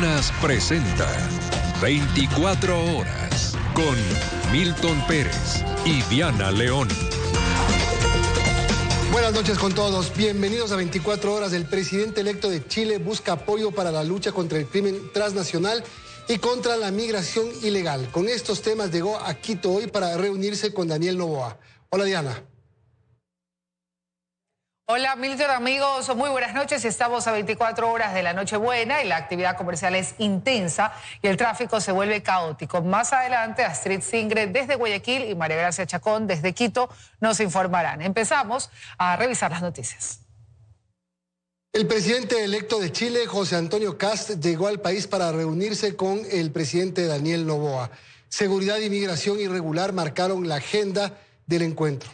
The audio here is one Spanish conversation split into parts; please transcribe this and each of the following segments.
Amazonas presenta 24 horas con Milton Pérez y Diana León. Buenas noches con todos. Bienvenidos a 24 horas. El presidente electo de Chile busca apoyo para la lucha contra el crimen transnacional y contra la migración ilegal. Con estos temas llegó a Quito hoy para reunirse con Daniel Noboa. Hola, Diana. Hola Milton, amigos, muy buenas noches. Estamos a 24 horas de la Nochebuena y la actividad comercial es intensa y el tráfico se vuelve caótico. Más adelante, Astrid Singre desde Guayaquil y María Gracia Chacón desde Quito nos informarán. Empezamos a revisar las noticias. El presidente electo de Chile, José Antonio Kast, llegó al país para reunirse con el presidente Daniel Noboa. Seguridad y migración irregular marcaron la agenda del encuentro.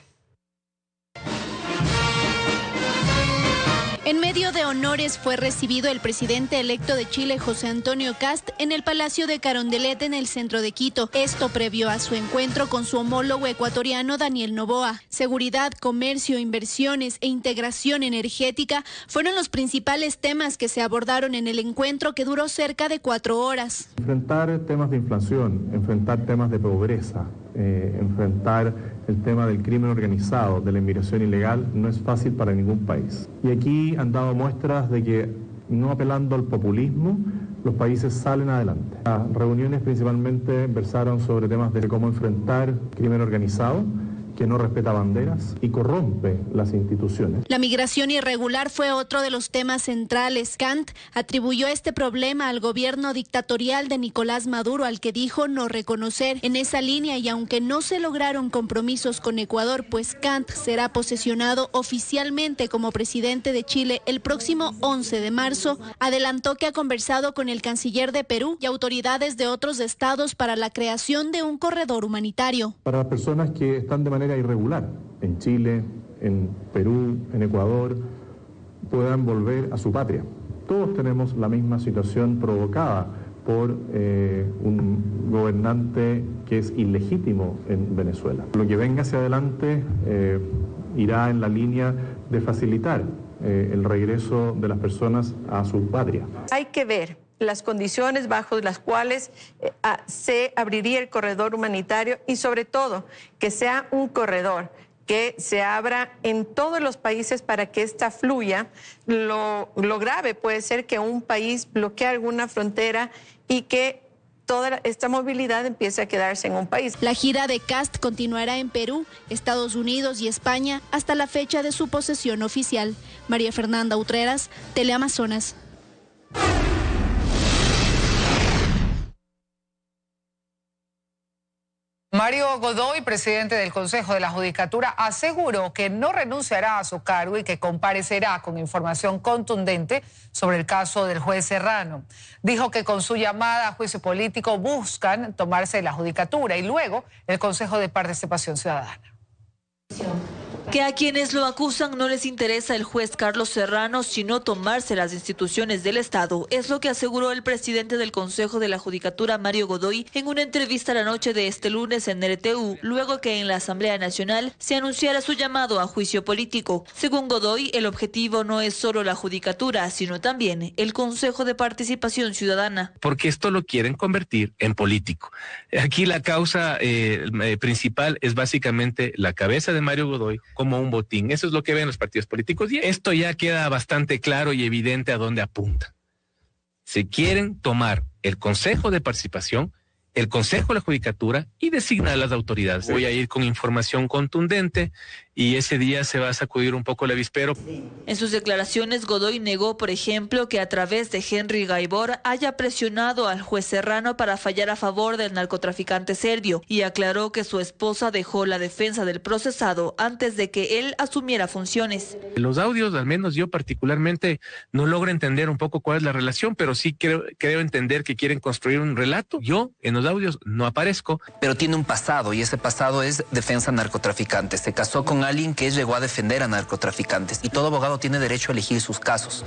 En medio de honores fue recibido el presidente electo de Chile, José Antonio Kast, en el Palacio de Carondelet en el centro de Quito. Esto previo a su encuentro con su homólogo ecuatoriano Daniel Noboa. Seguridad, comercio, inversiones e integración energética fueron los principales temas que se abordaron en el encuentro que duró cerca de 4 horas. Enfrentar temas de inflación, enfrentar temas de pobreza, enfrentar el tema del crimen organizado, de la inmigración ilegal, no es fácil para ningún país. Y aquí han dado muestras de que, no apelando al populismo, los países salen adelante. Las reuniones principalmente versaron sobre temas de cómo enfrentar crimen organizado, que no respeta banderas y corrompe las instituciones. La migración irregular fue otro de los temas centrales. Kast atribuyó este problema al gobierno dictatorial de Nicolás Maduro, al que dijo no reconocer. En esa línea, y aunque no se lograron compromisos con Ecuador, pues Kast será posesionado oficialmente como presidente de Chile el próximo 11 de marzo, adelantó que ha conversado con el canciller de Perú y autoridades de otros estados para la creación de un corredor humanitario. Para las personas que están de manera irregular en Chile, en Perú, en Ecuador, puedan volver a su patria. Todos tenemos la misma situación provocada por un gobernante que es ilegítimo en Venezuela. Lo que venga hacia adelante irá en la línea de facilitar el regreso de las personas a su patria. Hay que ver las condiciones bajo las cuales se abriría el corredor humanitario y sobre todo que sea un corredor que se abra en todos los países para que esta fluya. Lo grave puede ser que un país bloquee alguna frontera y que toda esta movilidad empiece a quedarse en un país. La gira de Kast continuará en Perú, Estados Unidos y España hasta la fecha de su posesión oficial. María Fernanda Utreras, Teleamazonas. Mario Godoy, presidente del Consejo de la Judicatura, aseguró que no renunciará a su cargo y que comparecerá con información contundente sobre el caso del juez Serrano. Dijo que con su llamada a juicio político buscan tomarse la Judicatura y luego el Consejo de Participación Ciudadana. Que a quienes lo acusan no les interesa el juez Carlos Serrano, sino tomarse las instituciones del Estado. Es lo que aseguró el presidente del Consejo de la Judicatura, Mario Godoy, en una entrevista la noche de este lunes en RTU, luego que en la Asamblea Nacional se anunciara su llamado a juicio político. Según Godoy, el objetivo no es solo la Judicatura, sino también el Consejo de Participación Ciudadana. Porque esto lo quieren convertir en político. Aquí la causa principal es básicamente la cabeza de Mario Godoy como un botín. Eso es lo que ven los partidos políticos y esto ya queda bastante claro y evidente a dónde apuntan. Se quieren tomar el Consejo de Participación, el Consejo de la Judicatura y designar a las autoridades. Voy a ir con información contundente y ese día se va a sacudir un poco el avispero. En sus declaraciones, Godoy negó, por ejemplo, que a través de Henry Gaibor haya presionado al juez Serrano para fallar a favor del narcotraficante serbio y aclaró que su esposa dejó la defensa del procesado antes de que él asumiera funciones. Los audios, al menos yo particularmente, no logro entender un poco cuál es la relación, pero sí creo entender que quieren construir un relato. Yo, en los audios no aparezco. Pero tiene un pasado, y ese pasado es defensa a narcotraficantes. Se casó con alguien que llegó a defender a narcotraficantes, y todo abogado tiene derecho a elegir sus casos.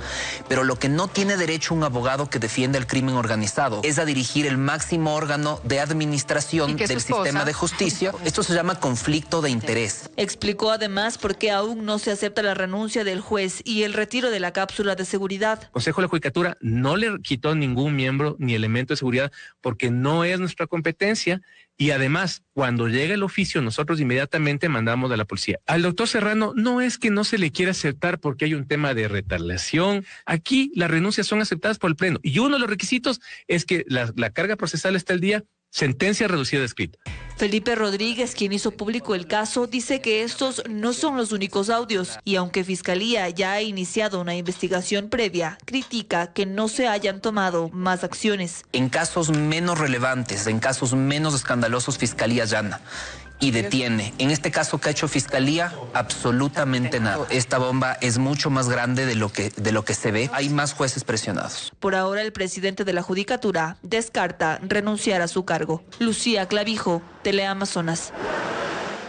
Pero lo que no tiene derecho un abogado que defiende el crimen organizado es a dirigir el máximo órgano de administración del sistema de justicia. Esto se llama conflicto de interés. Explicó además por qué aún no se acepta la renuncia del juez y el retiro de la cápsula de seguridad. El Consejo de la Judicatura no le quitó ningún miembro ni elemento de seguridad porque no es nuestra competencia, y además cuando llega el oficio nosotros inmediatamente mandamos a la policía. Al doctor Serrano no es que no se le quiera aceptar porque hay un tema de retaliación. Aquí las renuncias son aceptadas por el Pleno y uno de los requisitos es que la carga procesal está al día, sentencia reducida de escrito. Felipe Rodríguez, quien hizo público el caso, dice que estos no son los únicos audios y aunque Fiscalía ya ha iniciado una investigación previa, critica que no se hayan tomado más acciones. En casos menos relevantes, en casos menos escandalosos, Fiscalía allana y detiene. En este caso que ha hecho Fiscalía, absolutamente nada. Esta bomba es mucho más grande de lo que se ve. Hay más jueces presionados. Por ahora, el presidente de la Judicatura descarta renunciar a su cargo. Lucía Clavijo, Teleamazonas.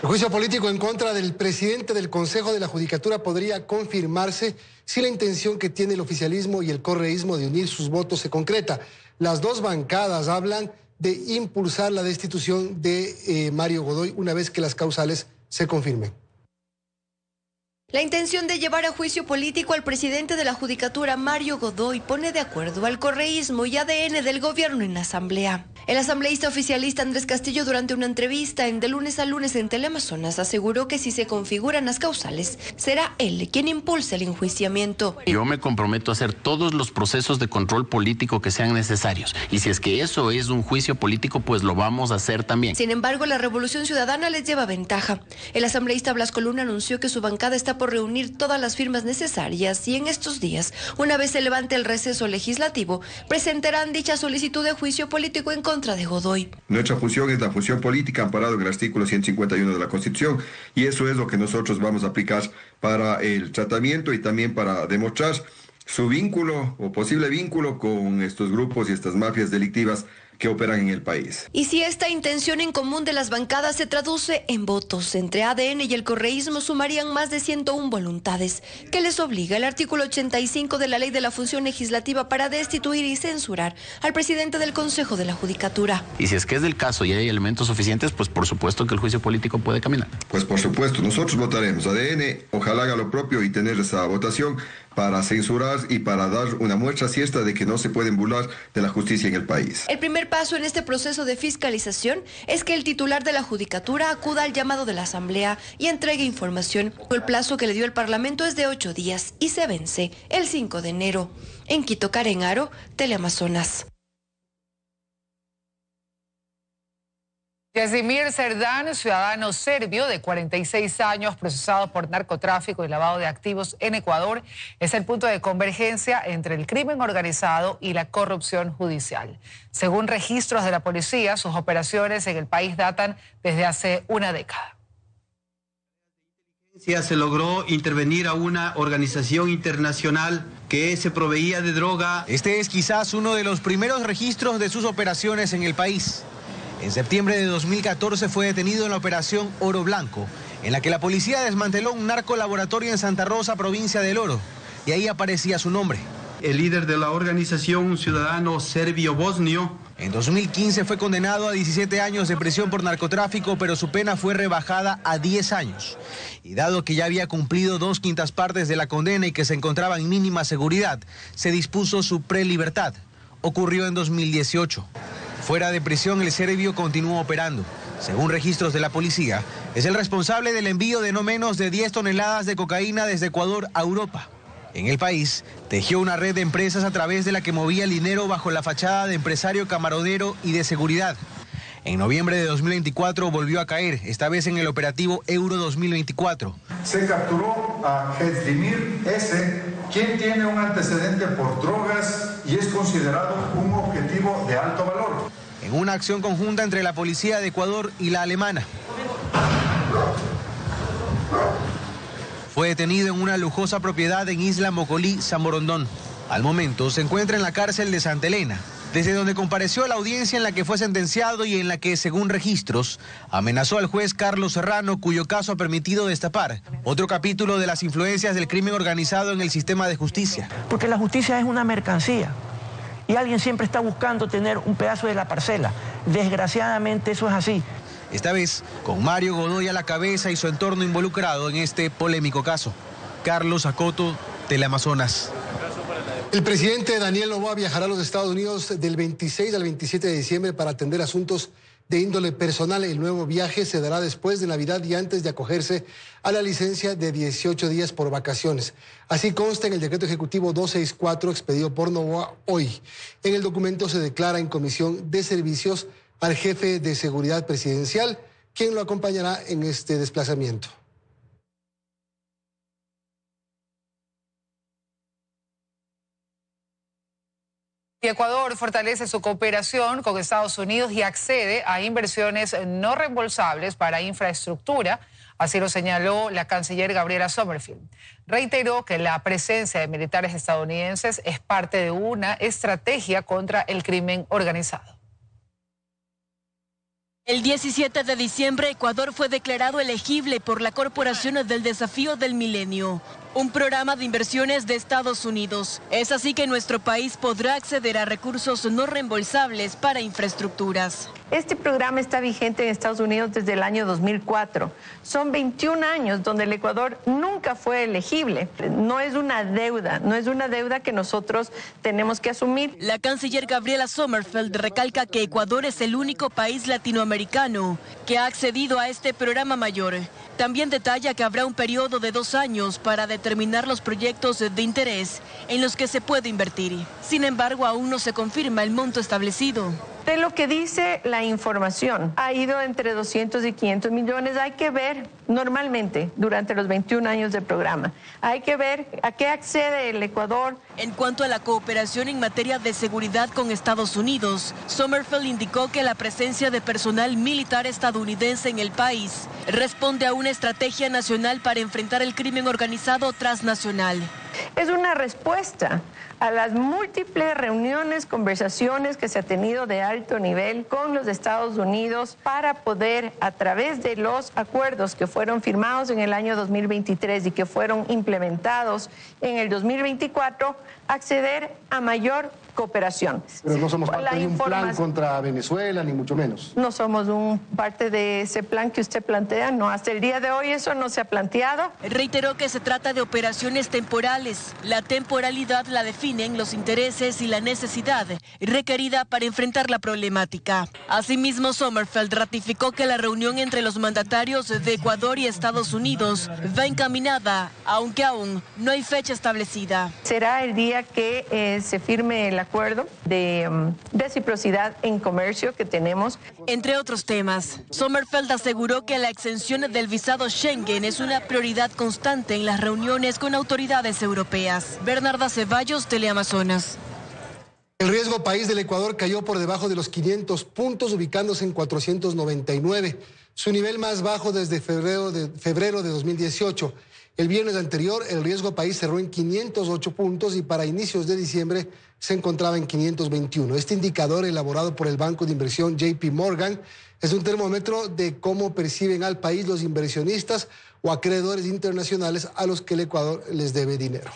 El juicio político en contra del presidente del Consejo de la Judicatura podría confirmarse si la intención que tiene el oficialismo y el correísmo de unir sus votos se concreta. Las dos bancadas hablan de impulsar la destitución de Mario Godoy una vez que las causales se confirmen. La intención de llevar a juicio político al presidente de la Judicatura, Mario Godoy, pone de acuerdo al correísmo y ADN del gobierno en la asamblea. El asambleísta oficialista Andrés Castillo, durante una entrevista en De Lunes a Lunes en Teleamazonas, aseguró que si se configuran las causales, será él quien impulse el enjuiciamiento. Yo me comprometo a hacer todos los procesos de control político que sean necesarios. Y si es que eso es un juicio político, pues lo vamos a hacer también. Sin embargo, la Revolución Ciudadana les lleva ventaja. El asambleísta Blasco Luna anunció que su bancada está por reunir todas las firmas necesarias y en estos días, una vez se levante el receso legislativo, presentarán dicha solicitud de juicio político en contra de Godoy. Nuestra función es la función política amparada en el artículo 151 de la Constitución, y eso es lo que nosotros vamos a aplicar para el tratamiento y también para demostrar su vínculo o posible vínculo con estos grupos y estas mafias delictivas que operan en el país. Y si esta intención en común de las bancadas se traduce en votos entre ADN y el correísmo, sumarían más de 101 voluntades, que les obliga el artículo 85 de la Ley de la Función Legislativa para destituir y censurar al presidente del Consejo de la Judicatura. Y si es que es del caso y hay elementos suficientes, pues por supuesto que el juicio político puede caminar. Pues por supuesto, nosotros votaremos. ADN, ojalá haga lo propio y tener esa votación para censurar y para dar una muestra cierta de que no se pueden burlar de la justicia en el país. El primer paso en este proceso de fiscalización es que el titular de la Judicatura acuda al llamado de la Asamblea y entregue información. El plazo que le dio el Parlamento es de 8 días y se vence el 5 de enero. En Quito, Karen Aro, Teleamazonas. Yazimir Serdán, ciudadano serbio de 46 años, procesado por narcotráfico y lavado de activos en Ecuador, es el punto de convergencia entre el crimen organizado y la corrupción judicial. Según registros de la policía, sus operaciones en el país datan desde hace una década. Se logró intervenir a una organización internacional que se proveía de droga. Este es quizás uno de los primeros registros de sus operaciones en el país. En septiembre de 2014 fue detenido en la operación Oro Blanco, en la que la policía desmanteló un narcolaboratorio en Santa Rosa, provincia del Oro, y ahí aparecía su nombre. El líder de la organización, un ciudadano serbio-bosnio. En 2015 fue condenado a 17 años de prisión por narcotráfico, pero su pena fue rebajada a 10 años. Y dado que ya había cumplido 2/5 partes de la condena y que se encontraba en mínima seguridad, se dispuso su prelibertad. Ocurrió en 2018. Fuera de prisión, el serbio continuó operando. Según registros de la policía, es el responsable del envío de no menos de 10 toneladas de cocaína desde Ecuador a Europa. En el país, tejió una red de empresas a través de la que movía el dinero bajo la fachada de empresario camaronero y de seguridad. En noviembre de 2024 volvió a caer, esta vez en el operativo Euro 2024. Se capturó a Hezimir S., quien tiene un antecedente por drogas y es considerado un objetivo de alto valor. En una acción conjunta entre la policía de Ecuador y la alemana. Fue detenido en una lujosa propiedad en Isla Mocolí, San Borondón. Al momento se encuentra en la cárcel de Santa Elena. desde donde compareció a la audiencia en la que fue sentenciado y en la que, según registros, amenazó al juez Carlos Serrano, cuyo caso ha permitido destapar otro capítulo de las influencias del crimen organizado en el sistema de justicia. Porque la justicia es una mercancía y alguien siempre está buscando tener un pedazo de la parcela. Desgraciadamente eso es así. Esta vez, con Mario Godoy a la cabeza y su entorno involucrado en este polémico caso. Carlos Acoto, Teleamazonas. El presidente Daniel Noboa viajará a los Estados Unidos del 26 al 27 de diciembre para atender asuntos de índole personal. El nuevo viaje se dará después de Navidad y antes de acogerse a la licencia de 18 días por vacaciones. Así consta en el decreto ejecutivo 264 expedido por Noboa hoy. En el documento se declara en comisión de servicios al jefe de seguridad presidencial, quien lo acompañará en este desplazamiento. Y Ecuador fortalece su cooperación con Estados Unidos y accede a inversiones no reembolsables para infraestructura. Así lo señaló la canciller Gabriela Sommerfield. Reiteró que la presencia de militares estadounidenses es parte de una estrategia contra el crimen organizado. El 17 de diciembre, Ecuador fue declarado elegible por la Corporación del Desafío del Milenio, un programa de inversiones de Estados Unidos. Es así que nuestro país podrá acceder a recursos no reembolsables para infraestructuras. Este programa está vigente en Estados Unidos desde el año 2004. Son 21 años donde el Ecuador nunca fue elegible. No es una deuda que nosotros tenemos que asumir. La canciller Gabriela Sommerfield recalca que Ecuador es el único país latinoamericano que ha accedido a este programa mayor. También detalla que habrá un periodo de 2 años para determinar los proyectos de interés en los que se puede invertir. Sin embargo, aún no se confirma el monto establecido. De lo que dice la información, ha ido entre 200 y 500 millones. Hay que ver normalmente durante los 21 años del programa. Hay que ver a qué accede el Ecuador. En cuanto a la cooperación en materia de seguridad con Estados Unidos, Sommerfield indicó que la presencia de personal militar estadounidense en el país responde a una estrategia nacional para enfrentar el crimen organizado transnacional. Es una respuesta a las múltiples reuniones, conversaciones que se ha tenido de alto nivel con los Estados Unidos para poder, a través de los acuerdos que fueron firmados en el año 2023 y que fueron implementados en el 2024, acceder a mayor cooperación. Pero no somos parte de un plan contra Venezuela, ni mucho menos. No somos parte de ese plan que usted plantea, no, hasta el día de hoy eso no se ha planteado. Reiteró que se trata de operaciones temporales. La temporalidad la definen los intereses y la necesidad requerida para enfrentar la problemática. Asimismo, Sommerfield ratificó que la reunión entre los mandatarios de Ecuador y Estados Unidos va encaminada, aunque aún no hay fecha establecida. Será el día que se firme el acuerdo de reciprocidad en comercio que tenemos. Entre otros temas, Sommerfield aseguró que la exención del visado Schengen es una prioridad constante en las reuniones con autoridades europeas. Bernarda Ceballos, Teleamazonas. El riesgo país del Ecuador cayó por debajo de los 500 puntos, ubicándose en 499, su nivel más bajo desde febrero de 2018. El viernes anterior, el riesgo país cerró en 508 puntos y para inicios de diciembre se encontraba en 521. Este indicador, elaborado por el banco de inversión JP Morgan, es un termómetro de cómo perciben al país los inversionistas o acreedores internacionales a los que el Ecuador les debe dinero.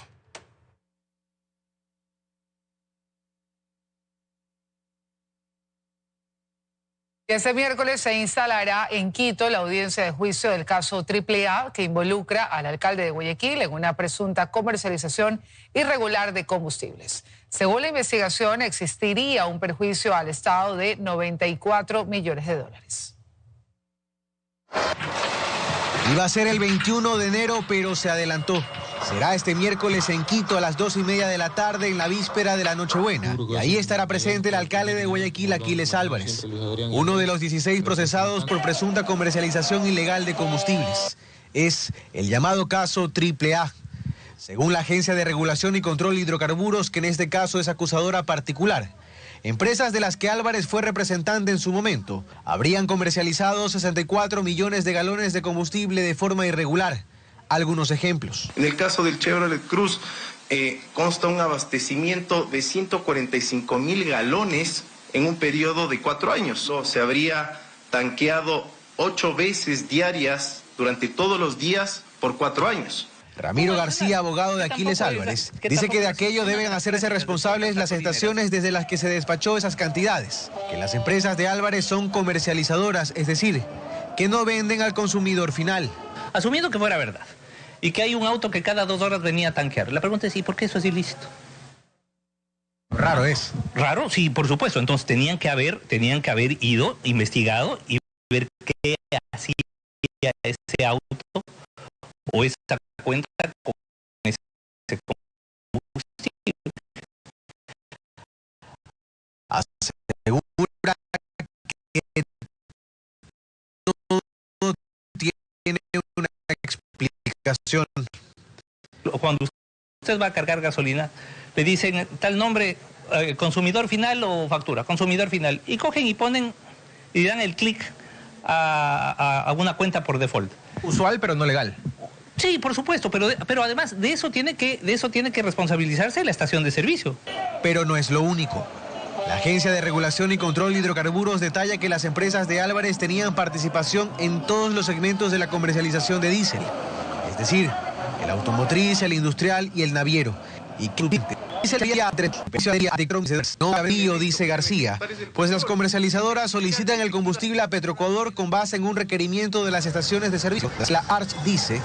Este miércoles se instalará en Quito la audiencia de juicio del caso AAA que involucra al alcalde de Guayaquil en una presunta comercialización irregular de combustibles. Según la investigación, existiría un perjuicio al Estado de 94 millones de dólares. Iba a ser el 21 de enero, pero se adelantó. Será este miércoles en Quito a las 2:30 de la tarde, en la víspera de la Nochebuena. Y ahí estará presente el alcalde de Guayaquil, Aquiles Álvarez, uno de los 16 procesados por presunta comercialización ilegal de combustibles. Es el llamado caso AAA. Según la Agencia de Regulación y Control de Hidrocarburos, que en este caso es acusadora particular, empresas de las que Álvarez fue representante en su momento habrían comercializado 64 millones de galones de combustible de forma irregular. Algunos ejemplos. En el caso del Chevrolet Cruz, consta un abastecimiento de 145,000 galones en un periodo de 4 años. Se habría tanqueado 8 veces diarias durante todos los días por 4 años. Ramiro García, abogado de Aquiles Álvarez, dice que de aquello deben hacerse responsables las estaciones desde las que se despachó esas cantidades, que las empresas de Álvarez son comercializadoras, es decir, que no venden al consumidor final. Asumiendo que fuera verdad, y que hay un auto que cada 2 horas venía a tanquear, la pregunta es, ¿y por qué eso es ilícito? Raro es. Raro, sí, por supuesto. Entonces tenían que haber ido, investigado y ver qué hacía ese auto o esa cuenta con ese combustible. Asegura que todo tiene una explicación. Cuando usted va a cargar gasolina, le dicen tal nombre, consumidor final o factura, consumidor final, y cogen y ponen y dan el clic a una cuenta por default. Usual pero no legal. Sí, por supuesto, pero además de eso tiene que responsabilizarse la estación de servicio. Pero no es lo único. La Agencia de Regulación y Control de Hidrocarburos detalla que las empresas de Álvarez tenían participación en todos los segmentos de la comercialización de diésel, es decir, el automotriz, el industrial y el naviero. Y que no había, dice García, pues las comercializadoras solicitan el combustible a Petroecuador con base en un requerimiento de las estaciones de servicio. La ARCH dice,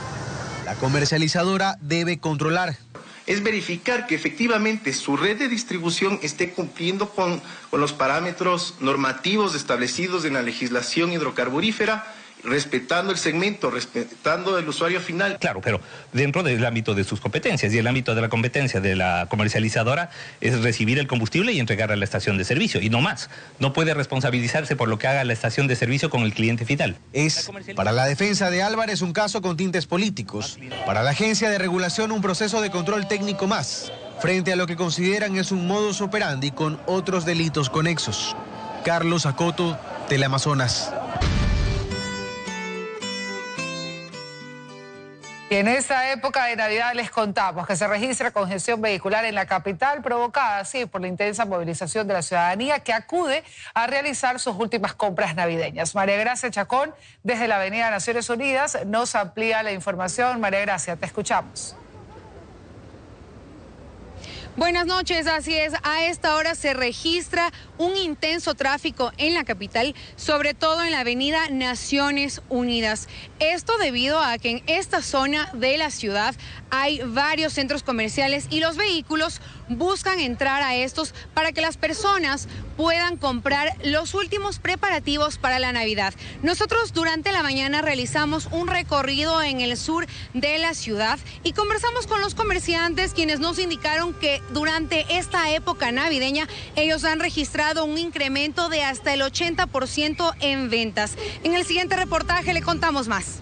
la comercializadora debe controlar. Es verificar que efectivamente su red de distribución esté cumpliendo con los parámetros normativos establecidos en la legislación hidrocarburífera, respetando el segmento, respetando el usuario final. Claro, pero dentro del ámbito de sus competencias, y el ámbito de la competencia de la comercializadora es recibir el combustible y entregar a la estación de servicio, y no más. No puede responsabilizarse por lo que haga la estación de servicio con el cliente final. Es, para la defensa de Álvarez, un caso con tintes políticos. Para la Agencia de Regulación, un proceso de control técnico más, frente a lo que consideran es un modus operandi con otros delitos conexos. Carlos Acoto, Teleamazonas. Y en esta época de Navidad les contamos que se registra congestión vehicular en la capital, provocada así por la intensa movilización de la ciudadanía que acude a realizar sus últimas compras navideñas. María Gracia Chacón, desde la Avenida Naciones Unidas, nos amplía la información. María Gracia, te escuchamos. Buenas noches, así es, a esta hora se registra un intenso tráfico en la capital, sobre todo en la avenida Naciones Unidas. Esto debido a que en esta zona de la ciudad hay varios centros comerciales y los vehículos buscan entrar a estos para que las personas puedan comprar los últimos preparativos para la Navidad. Nosotros durante la mañana realizamos un recorrido en el sur de la ciudad y conversamos con los comerciantes, quienes nos indicaron que durante esta época navideña ellos han registrado un incremento de hasta el 80% en ventas. En el siguiente reportaje le contamos más.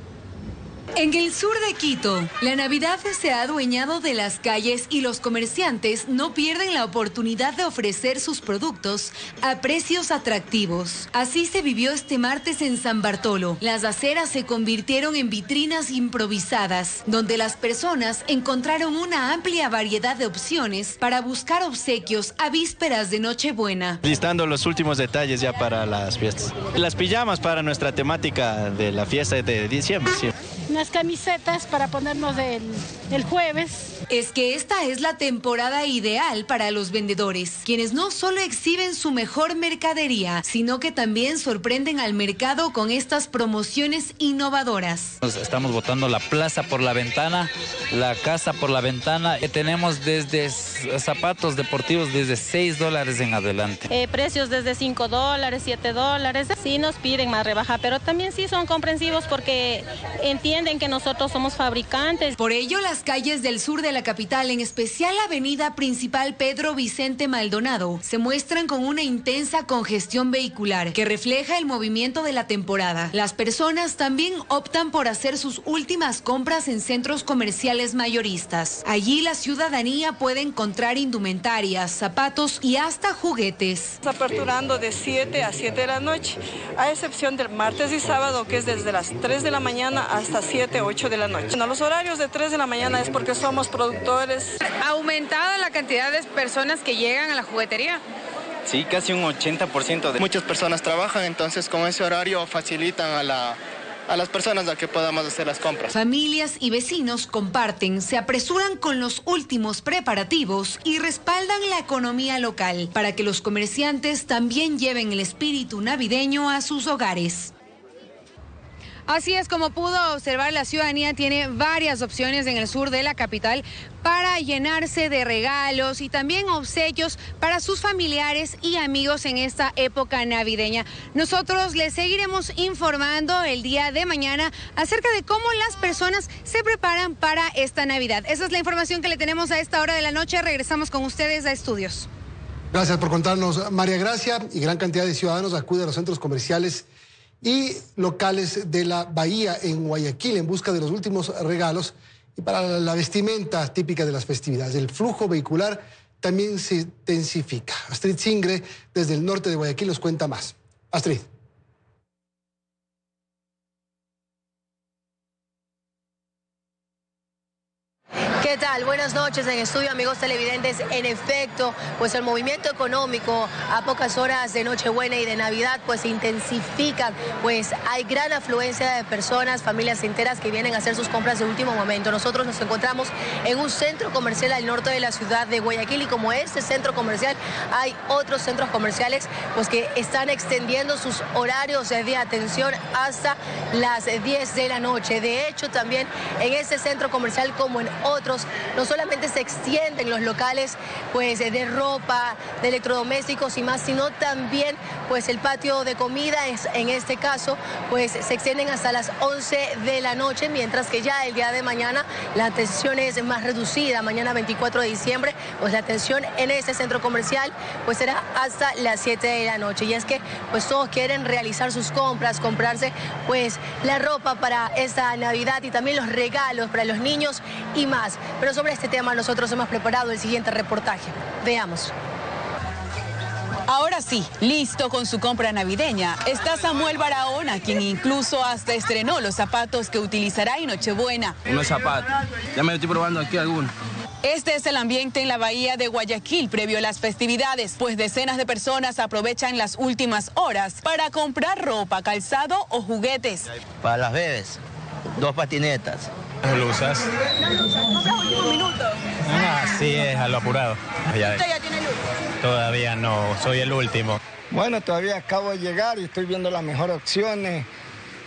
En el sur de Quito, la Navidad se ha adueñado de las calles y los comerciantes no pierden la oportunidad de ofrecer sus productos a precios atractivos. Así se vivió este martes en San Bartolo. Las aceras se convirtieron en vitrinas improvisadas, donde las personas encontraron una amplia variedad de opciones para buscar obsequios a vísperas de Nochebuena. Listando los últimos detalles ya para las fiestas. Las pijamas para nuestra temática de la fiesta de diciembre. Sí. Unas camisetas para ponernos el jueves. Es que esta es la temporada ideal para los vendedores, quienes no solo exhiben su mejor mercadería, sino que también sorprenden al mercado con estas promociones innovadoras. Estamos botando la plaza por la ventana, la casa por la ventana. Tenemos desde zapatos deportivos desde $6 en adelante. Precios desde $5, $7. Sí nos piden más rebaja, pero también sí son comprensivos porque entienden que nosotros somos fabricantes. Por ello, las calles del sur de la capital, en especial la avenida principal Pedro Vicente Maldonado, se muestran con una intensa congestión vehicular que refleja el movimiento de la temporada. Las personas también optan por hacer sus últimas compras en centros comerciales mayoristas. Allí la ciudadanía puede encontrar indumentarias, zapatos y hasta juguetes. Aperturando de 7 a 7 de la noche, a excepción del martes y sábado, que es desde las 3 de la mañana hasta 7 7, 8 de la noche. Los horarios de 3 de la mañana es porque somos productores. ¿Ha aumentado la cantidad de personas que llegan a la juguetería? Sí, casi un 80%. Muchas personas trabajan, entonces con ese horario facilitan a las personas a que podamos hacer las compras. Familias y vecinos comparten, se apresuran con los últimos preparativos y respaldan la economía local para que los comerciantes también lleven el espíritu navideño a sus hogares. Así es, como pudo observar, la ciudadanía tiene varias opciones en el sur de la capital para llenarse de regalos y también obsequios para sus familiares y amigos en esta época navideña. Nosotros les seguiremos informando el día de mañana acerca de cómo las personas se preparan para esta Navidad. Esa es la información que le tenemos a esta hora de la noche. Regresamos con ustedes a estudios. Gracias por contarnos, María Gracia. Y gran cantidad de ciudadanos acude a los centros comerciales y locales de la Bahía en Guayaquil en busca de los últimos regalos y para la vestimenta típica de las festividades. El flujo vehicular también se intensifica. Astrid Singre, desde el norte de Guayaquil, nos cuenta más. Astrid. ¿Qué tal? Buenas noches en estudio, amigos televidentes. En efecto, pues el movimiento económico a pocas horas de Nochebuena y de Navidad pues se intensifican, pues hay gran afluencia de personas, familias enteras que vienen a hacer sus compras de último momento. Nosotros nos encontramos en un centro comercial al norte de la ciudad de Guayaquil y como este centro comercial hay otros centros comerciales pues que están extendiendo sus horarios de atención hasta las 10 de la noche. De hecho, también en este centro comercial como en otros, no solamente se extienden los locales pues de ropa, de electrodomésticos y más, sino también pues el patio de comida es, en este caso pues se extienden hasta las 11 de la noche, mientras que ya el día de mañana la atención es más reducida. Mañana 24 de diciembre pues la atención en este centro comercial pues será hasta las 7 de la noche. Y es que pues todos quieren realizar sus compras, comprarse pues la ropa para esta Navidad y también los regalos para los niños y más. Pero sobre este tema nosotros hemos preparado el siguiente reportaje. Veamos. Ahora sí, listo con su compra navideña, está Samuel Barahona, quien incluso hasta estrenó los zapatos que utilizará en Nochebuena. Unos zapatos, ya me estoy probando aquí algunos. Este es el ambiente en la bahía de Guayaquil previo a las festividades, pues decenas de personas aprovechan las últimas horas para comprar ropa, calzado o juguetes. Para las bebés, 2 patinetas. Blusas. ¿Último minuto? Así es, a lo apurado. ¿Usted ya tiene luz? Todavía no, soy el último. Bueno, todavía acabo de llegar y estoy viendo las mejores opciones,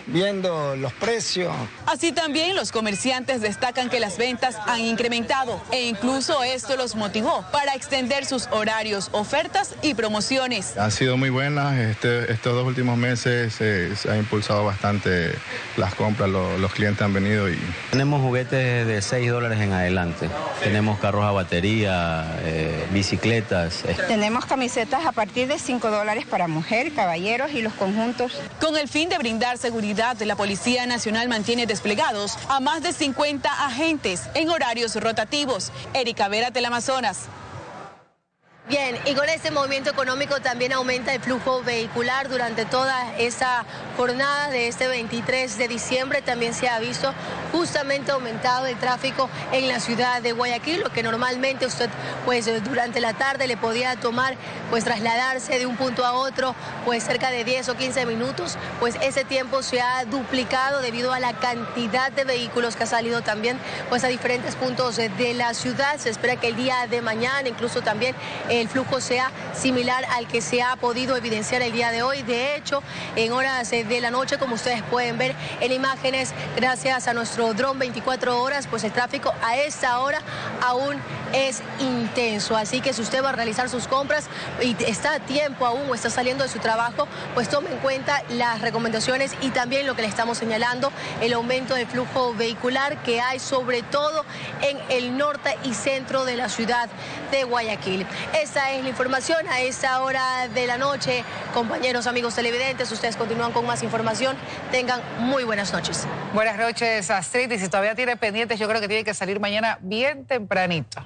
viendo los precios. Así también los comerciantes destacan que las ventas han incrementado e incluso esto los motivó para extender sus horarios, ofertas y promociones. Han sido muy buenas, estos 2 últimos meses se ha impulsado bastante las compras, los clientes han venido y... Tenemos juguetes de $6 en adelante, tenemos carros a batería, bicicletas. Tenemos camisetas a partir de $5 para mujer, caballeros y los conjuntos. Con el fin de brindar seguridad, la Policía Nacional mantiene desplegados a más de 50 agentes en horarios rotativos. Erika Vera, Teleamazonas. Bien, y con este movimiento económico también aumenta el flujo vehicular durante toda esta jornada de este 23 de diciembre. También se ha visto justamente aumentado el tráfico en la ciudad de Guayaquil, lo que normalmente usted pues durante la tarde le podía tomar pues trasladarse de un punto a otro pues cerca de 10 o 15 minutos, pues ese tiempo se ha duplicado debido a la cantidad de vehículos que ha salido también pues a diferentes puntos de la ciudad. Se espera que el día de mañana incluso también el flujo sea similar al que se ha podido evidenciar el día de hoy. De hecho, en horas de la noche, como ustedes pueden ver en imágenes, gracias a nuestro dron 24 horas, pues el tráfico a esta hora aún es intenso. Así que si usted va a realizar sus compras y está a tiempo aún o está saliendo de su trabajo, pues tome en cuenta las recomendaciones y también lo que le estamos señalando, el aumento del flujo vehicular que hay sobre todo en el norte y centro de la ciudad de Guayaquil. Esta es la información a esta hora de la noche. Compañeros, amigos televidentes, ustedes continúan con más información. Tengan muy buenas noches. Buenas noches, Astrid. Y si todavía tiene pendientes, yo creo que tiene que salir mañana bien tempranito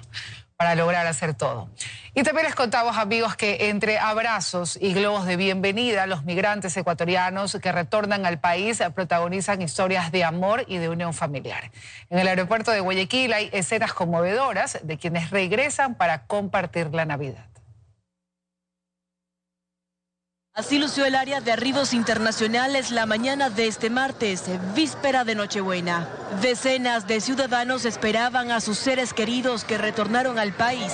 para lograr hacer todo. Y también les contamos, amigos, que entre abrazos y globos de bienvenida, los migrantes ecuatorianos que retornan al país protagonizan historias de amor y de unión familiar. En el aeropuerto de Guayaquil hay escenas conmovedoras de quienes regresan para compartir la Navidad. Así lució el área de arribos internacionales la mañana de este martes, víspera de Nochebuena. Decenas de ciudadanos esperaban a sus seres queridos que retornaron al país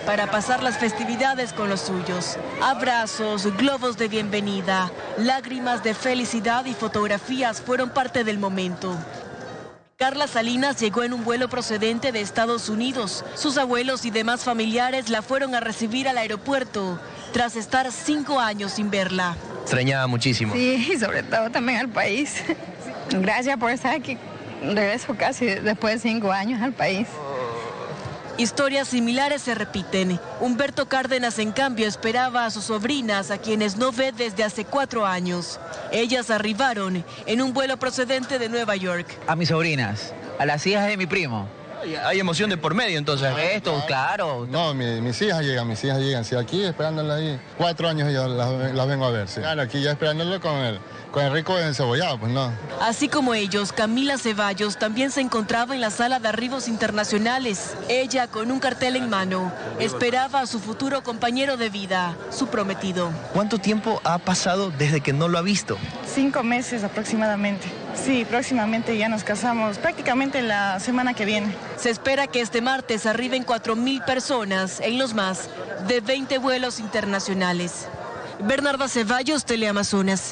para pasar las festividades con los suyos. Abrazos, globos de bienvenida, lágrimas de felicidad y fotografías fueron parte del momento. Carla Salinas llegó en un vuelo procedente de Estados Unidos. Sus abuelos y demás familiares la fueron a recibir al aeropuerto tras estar 5 años sin verla. Extrañaba muchísimo. Sí, y sobre todo también al país. Gracias por estar aquí. Regreso casi después de 5 años al país. Historias similares se repiten. Humberto Cárdenas, en cambio, esperaba a sus sobrinas, a quienes no ve desde hace 4 años. Ellas arribaron en un vuelo procedente de Nueva York. A mis sobrinas, a las hijas de mi primo. Hay emoción de por medio, entonces. Esto, claro. No, mis hijas llegan. Sí, aquí esperándola ahí. 4 años yo las vengo a ver, sí. Claro, aquí ya esperándolo con el rico encebollado, pues no. Así como ellos, Camila Ceballos también se encontraba en la sala de arribos internacionales. Ella, con un cartel en mano, esperaba a su futuro compañero de vida, su prometido. ¿Cuánto tiempo ha pasado desde que no lo ha visto? 5 meses aproximadamente. Sí, próximamente ya nos casamos, prácticamente la semana que viene. Se espera que este martes arriben 4.000 personas en los más de 20 vuelos internacionales. Bernarda Ceballos, Teleamazonas.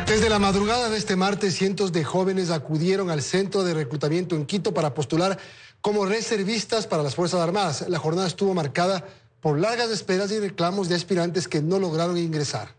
Desde la madrugada de este martes, cientos de jóvenes acudieron al centro de reclutamiento en Quito para postular como reservistas para las Fuerzas Armadas. La jornada estuvo marcada por largas esperas y reclamos de aspirantes que no lograron ingresar.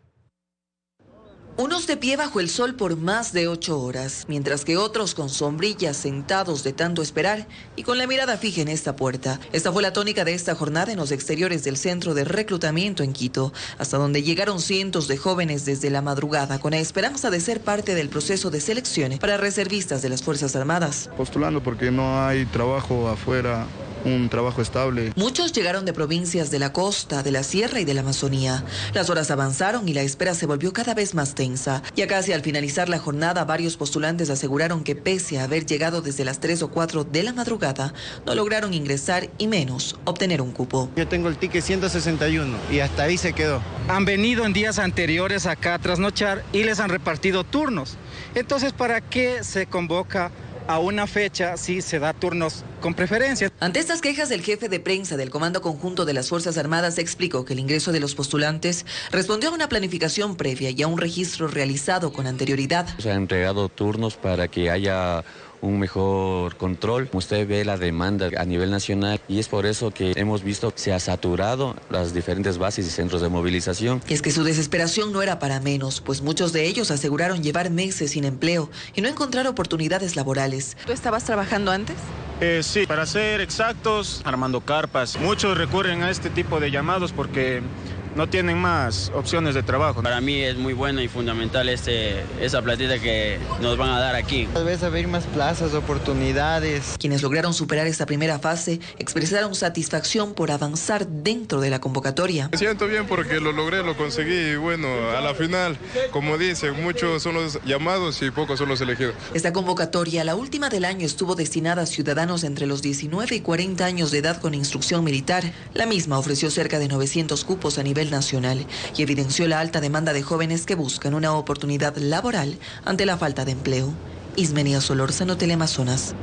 Unos de pie bajo el sol por más de 8 horas, mientras que otros con sombrillas sentados de tanto esperar y con la mirada fija en esta puerta. Esta fue la tónica de esta jornada en los exteriores del centro de reclutamiento en Quito, hasta donde llegaron cientos de jóvenes desde la madrugada con la esperanza de ser parte del proceso de selección para reservistas de las Fuerzas Armadas. Postulando porque no hay trabajo afuera, un trabajo estable. Muchos llegaron de provincias de la costa, de la sierra y de la Amazonía. Las horas avanzaron y la espera se volvió cada vez más tensa. Ya casi al finalizar la jornada, varios postulantes aseguraron que pese a haber llegado desde las 3 o 4 de la madrugada, no lograron ingresar y menos obtener un cupo. Yo tengo el ticket 161 y hasta ahí se quedó. Han venido en días anteriores acá a trasnochar y les han repartido turnos. Entonces, ¿para qué se convoca a una fecha si se da turnos con preferencia? Ante estas quejas, el jefe de prensa del Comando Conjunto de las Fuerzas Armadas explicó que el ingreso de los postulantes respondió a una planificación previa y a un registro realizado con anterioridad. Se han entregado turnos para que haya un mejor control. Usted ve la demanda a nivel nacional y es por eso que hemos visto que se ha saturado las diferentes bases y centros de movilización. Y es que su desesperación no era para menos, pues muchos de ellos aseguraron llevar meses sin empleo y no encontrar oportunidades laborales. ¿Tú estabas trabajando antes? Sí, para ser exactos, armando carpas. Muchos recurren a este tipo de llamados porque no tienen más opciones de trabajo. Para mí es muy bueno y fundamental esa platita que nos van a dar aquí. Tal vez abrir más plazas, oportunidades. Quienes lograron superar esta primera fase expresaron satisfacción por avanzar dentro de la convocatoria. Me siento bien porque lo logré, lo conseguí y bueno, a la final, como dicen, muchos son los llamados y pocos son los elegidos. Esta convocatoria, la última del año, estuvo destinada a ciudadanos entre los 19 y 40 años de edad con instrucción militar. La misma ofreció cerca de 900 cupos a nivel nacional y evidenció la alta demanda de jóvenes que buscan una oportunidad laboral ante la falta de empleo. Ismenia Solórzano, Teleamazonas.